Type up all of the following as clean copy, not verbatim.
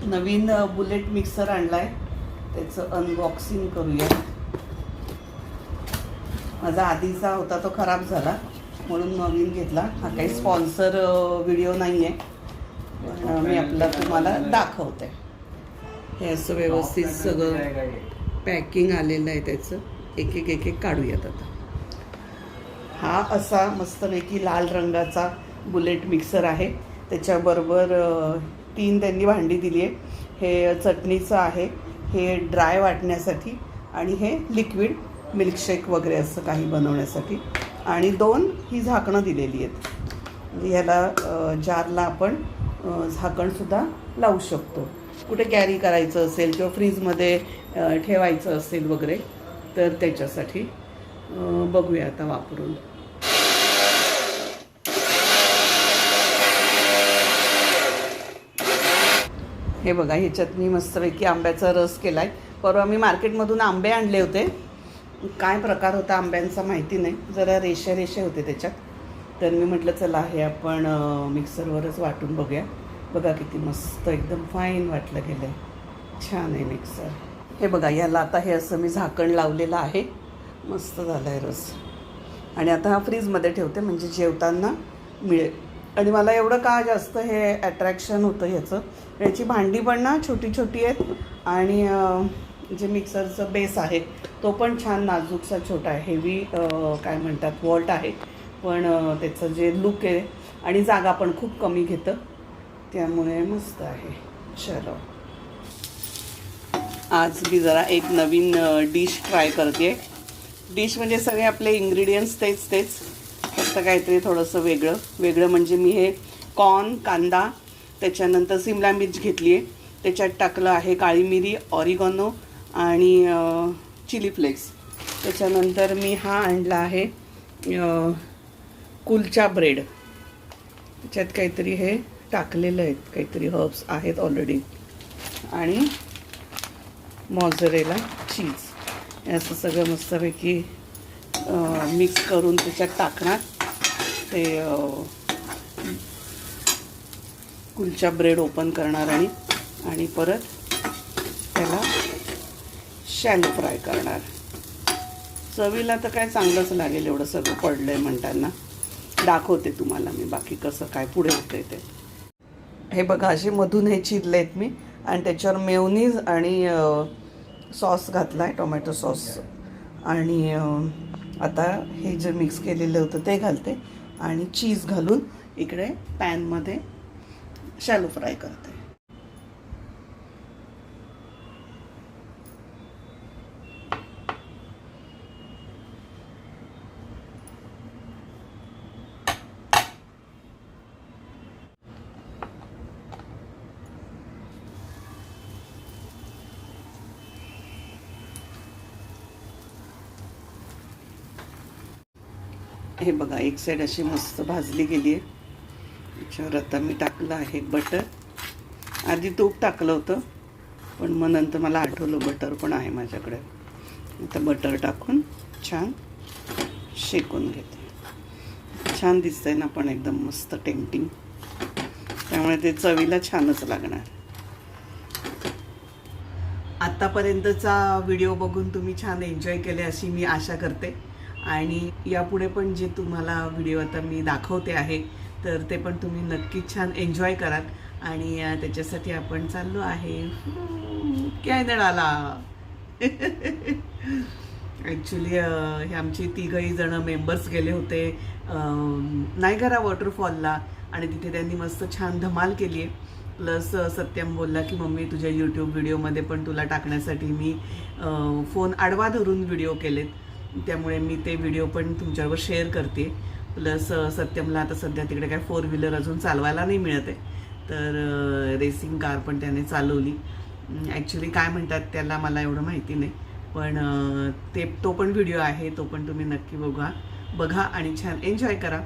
नवीन bullet mixer आणलाय, त्याचं unboxing करूया. माझा आधीचा होता तो खराब झाला म्हणून नवीन घेतला. हा काही स्पॉन्सर व्हिडिओ नाही आहे, पण मी आपला तुम्हाला दाखवते. हे असं व्यवस्थित सगळं पॅकिंग आलेलं आहे त्याचं. एक एक काढूयात आता. हा असा मस्तपैकी लाल रंगाचा बुलेट मिक्सर आहे. त्याच्याबरोबर 3 त्यांनी भांडी दिली आहे. हे चटणीचं आहे, हे ड्राय वाटण्यासाठी, आणि हे लिक्विड मिल्कशेक वगैरे असं काही बनवण्यासाठी, आणि 2 ही झाकणं दिलेली आहेत. म्हणजे ह्याला जारला आपण झाकणसुद्धा लावू शकतो. कुठे कॅरी करायचं असेल किंवा फ्रीजमध्ये ठेवायचं असेल वगैरे तर त्याच्यासाठी बघूया आता वापरून. हे बघा, ह्याच्यात मी मस्तपैकी आंब्याचा रस केला आहे. परवा मी मार्केटमधून आंबे आणले होते. काय प्रकार होता आंब्यांचा माहिती नाही, जरा रेषे होते त्याच्यात. तर मी म्हटलं चला हे आपण मिक्सरवरच वाटून बघूया. बघा किती मस्त एकदम फाईन वाटलं गेलं आहे. छान आहे मिक्सर. हे बघा, याला आता हे असं मी झाकण लावलेलं आहे. मस्त झालं आहे रस. आणि आता हा फ्रीजमध्ये ठेवते म्हणजे जेवताना मिळेल. आणि मला एवढं का जास्त हे अट्रॅक्शन होतं ह्याचं, याची भांडी पण ना छोटी छोटी आहेत. आणि जे मिक्सरचं बेस आहे तो पण छान नाजूकसा छोटा आहे. हेवी काय म्हणतात वॉल्ट आहे, पण त्याचं जे लुक आहे आणि जागा पण खूप कमी घेतं, त्यामुळे मस्त आहे. चलो, आज मी जरा एक नवीन डिश ट्राय करते. डिश म्हणजे सगळे आपले इंग्रेडियंट्स तेच फक्त काहीतरी थोडंसं वेगळं म्हणजे मी हे कॉर्न, कांदा, त्याच्यानंतर सिमला मिर्च घेतली आहे, त्याच्यात टाकलं आहे काळी मिरी, ऑरिगॅनो आणि चिली फ्लेक्स. त्याच्यानंतर मी हा आणला आहे कुलचा ब्रेड. त्याच्यात काहीतरी हे टाकलेलं आहेत, काहीतरी हर्ब्स आहेत ऑलरेडी, आणि मॉझरेला चीज. असं सगळं मस्तपैकी मिक्स करून त्याच्यात टाकणार. ते कुलचा ब्रेड ओपन करणार आणि परत त्याला शॅलो फ्राय करणार. चवीला तर काय चांगलंच लागेल, एवढं सगळं पडलं आहे म्हणताना. दाखवते तुम्हाला मी बाकी कसं काय पुढे होतं ते. हे बघा, असे मधून हे चिरले आहेत मी, आणि त्याच्यावर मेयोनीज आणि सॉस घातला आहे, टोमॅटो सॉस. आणि आता हे जे मिक्स केलेलं होतं ते घालते आणि चीज घालून इकडे पॅनमध्ये शॅलो फ्राय करते. हे बघा, एक साईड अशी मस्त भाजली गेली आहे. त्याच्यावर आता मी टाकलं आहे बटर. आधी तूप टाकलं होतं, पण मग नंतर मला आठवलं बटर पण आहे माझ्याकडे. आता बटर टाकून छान शेकून घेते. छान दिसतंय ना, पण एकदम मस्त टेम्पटिंग, त्यामुळे ते चवीला छानच लागणार. आत्तापर्यंतचा व्हिडिओ बघून तुम्ही छान एन्जॉय केले अशी मी आशा करते. आणि यापुढे पण जे तुम्हाला व्हिडिओ आता मी दाखवते आहे तर ते पण तुम्ही नक्कीच छान एन्जॉय कराल. आणि त्याच्यासाठी आपण चाललो आहे कॅनडाला. ॲक्च्युली हे आमचे 3 जण मेंबर्स गेले होते नायगरा वॉटरफॉलला, आणि तिथे त्यांनी मस्त छान धमाल केली आहे. प्लस सत्यम बोलला की मम्मी तुझ्या यूट्यूब व्हिडिओमध्ये पण तुला टाकण्यासाठी मी फोन आडवा धरून व्हिडिओ केलेत, त्यामुळे मी ते व्हिडिओ पण तुमच्याबरोबर शेअर करते. प्लस सत्यमला आता सध्या तिकडे काय 4 व्हीलर अजून चालवायला नाही मिळत आहे, तर रेसिंग कार पण त्याने चालवली. ॲक्च्युली काय म्हणतात त्याला मला एवढं माहिती नाही, पण तो पण व्हिडिओ आहे, तो पण तुम्ही नक्की बघा आणि छान एन्जॉय करा.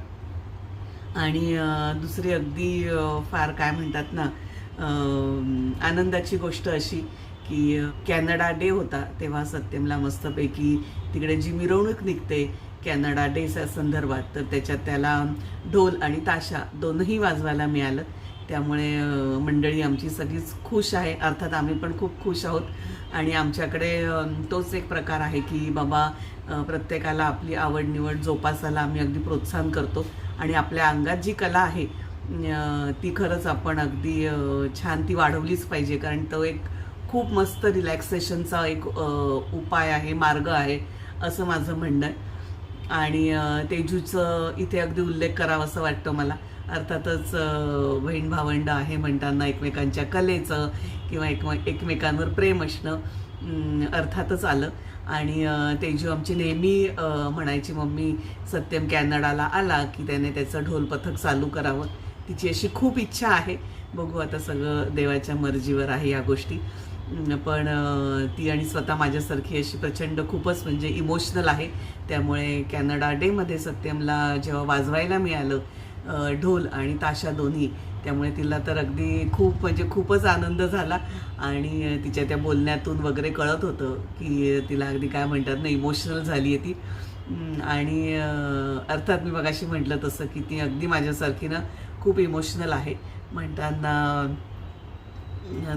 आणि दुसरी अगदी फार काय म्हणतात ना आनंदाची गोष्ट अशी की कॅनडा डे होता, तेव्हा सत्यमला मस्तपैकी तिकडे जी मिरवणूक निघते कॅनडा डेच्या संदर्भात, तर त्याच्यात त्याला ढोल आणि ताशा दोनही वाजवायला मिळालं. त्यामुळे मंडळी आमची सगळीच खुश आहे. अर्थात आम्ही पण खूप खुश आहोत. आणि आमच्याकडे तोच एक प्रकार आहे की बाबा प्रत्येकाला आपली आवड निवड जोपासायला आम्ही अगदी प्रोत्साहन करतो. आणि आपल्या अंगात जी कला आहे ती खरंच आपण अगदी छान ती वाढवलीच पाहिजे. कारण तो एक खूप मस्त रिलॅक्सेशनचा एक उपाय आहे, मार्ग आहे, असं माझं म्हणणं आहे. आणि तेजूचं इथे अगदी उल्लेख करावा असं वाटतं मला. अर्थातच बहीण भावंड आहे म्हणताना एकमेकांच्या कलेचं किंवा एकमेकांवर प्रेम असणं अर्थातच आलं. आणि तेजू आमची नेहमी म्हणायची, मम्मी सत्यम कॅनडाला आला की त्याने त्याचं ढोल पथक चालू करावं. तिची अशी खूप इच्छा आहे. बघू आता, सगळं देवाच्या मर्जीवर आहे या गोष्टी. पण ती आणि स्वतः माझ्यासारखी अशी प्रचंड खूपच म्हणजे इमोशनल आहे. त्यामुळे कॅनडा डेमध्ये सत्यमला जेव्हा वाजवायला मिळालं ढोल आणि ताशा दोन्ही, त्यामुळे तिला तर अगदी खूप म्हणजे खूपच आनंद झाला. आणि तिच्या त्या बोलण्यातून वगैरे कळत होतं की तिला अगदी काय म्हणतात ना, इमोशनल झाली आहे ती. आणि अर्थात मी मगाशी म्हटलं तसं की ती अगदी माझ्यासारखी ना खूप इमोशनल आहे. म्हणताना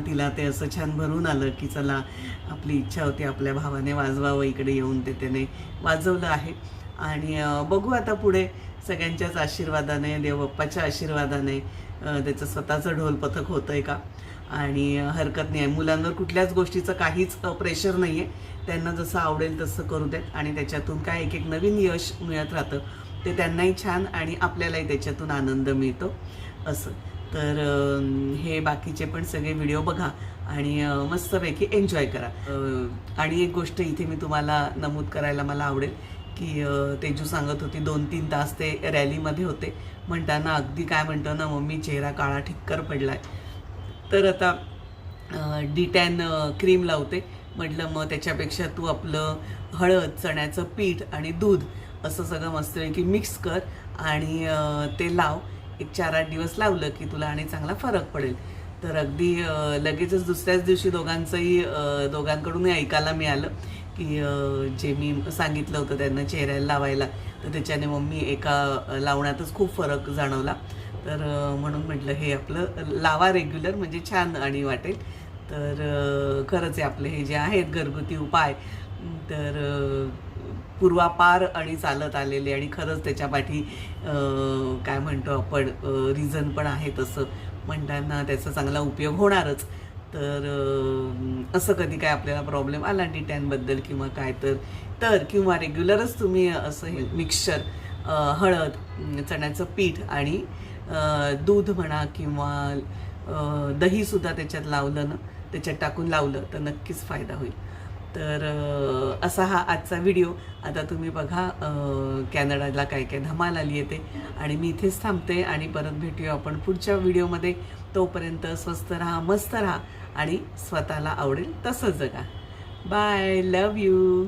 तिला ते असं छान भरून आलं की चला, आपली इच्छा होती आपल्या भावाने वाजवावं, इकडे येऊन त्याने वाजवलं आहे. आणि बघू आता पुढे सगळ्यांच्याच आशीर्वादाने, देवबाप्पाच्या आशीर्वादाने त्याचं स्वतःचं ढोल पथक होतं आहे का. आणि हरकत नाही आहे, मुलांवर कुठल्याच गोष्टीचं काहीच प्रेशर नाही आहे. त्यांना जसं आवडेल तसं करू देत. आणि त्याच्यातून काय एक नवीन यश मिळत राहतं, ते त्यांनाही छान आणि आपल्यालाही त्याच्यातून आनंद मिळतो असं. तर हे बाकीचे पण सगळे व्हिडिओ बघा आणि मस्तपैकी एन्जॉय करा. आणि एक गोष्ट इथे मी तुम्हाला नमूद करायला मला आवडेल की तेजू सांगत होती 2-3 तास ते रॅलीमध्ये होते. म्हणताना अगदी काय म्हणतो ना, मम्मी चेहरा काळा ठिक्कर पडला आहे. तर आता D10 क्रीम लावते. म्हटलं मग त्याच्यापेक्षा तू आपलं हळद, चण्याचं पीठ आणि दूध असं सगळं मस्तपैकी मिक्स कर आणि ते लाव. एक 4-8 दिवस लावलं की तुला आणि चांगला फरक पडेल. तर अगदी लगेचच दुसऱ्याच दिवशी दोघांकडूनही ऐकायला मिळालं की जे मी सांगितलं होतं त्यांना चेहऱ्याला लावायला, तर त्याच्याने मम्मी एका लावण्यातच खूप फरक जाणवला. तर म्हणून म्हटलं हे आपलं लावा रेग्युलर, म्हणजे छान आणि वाटेल. तर खरंच आहे आपले हे जे आहेत घरगुती उपाय, तर पूर्वापार आणि चालत आलेले, आणि खरंच त्याच्या पाठी काय म्हणतो आपण रिझन पण आहे तसं. म्हणताना त्याचा चांगला उपयोग होणारच. तर असं कधी काय आपल्याला प्रॉब्लेम आला D10बद्दल किंवा काय, तर किंवा रेग्युलरच तुम्ही असं हे मिक्सचर हळद, चण्याचं पीठ आणि दूध म्हणा किंवा दहीसुद्धा त्याच्यात लावलं ना, त्याच्यात टाकून लावलं तर नक्कीच फायदा होईल. तर असा हा आजचा व्हिडिओ. आता तुम्ही बघा कॅनडाला काय काय धमाल आली आहे ते. आणि मी इथेच थांबते आणि परत भेटूया आपण पुढच्या व्हिडिओमध्ये. तोपर्यंत स्वस्त राहा, मस्त राहा आणि स्वतःला आवडेल तसं जगा. Bye, love you.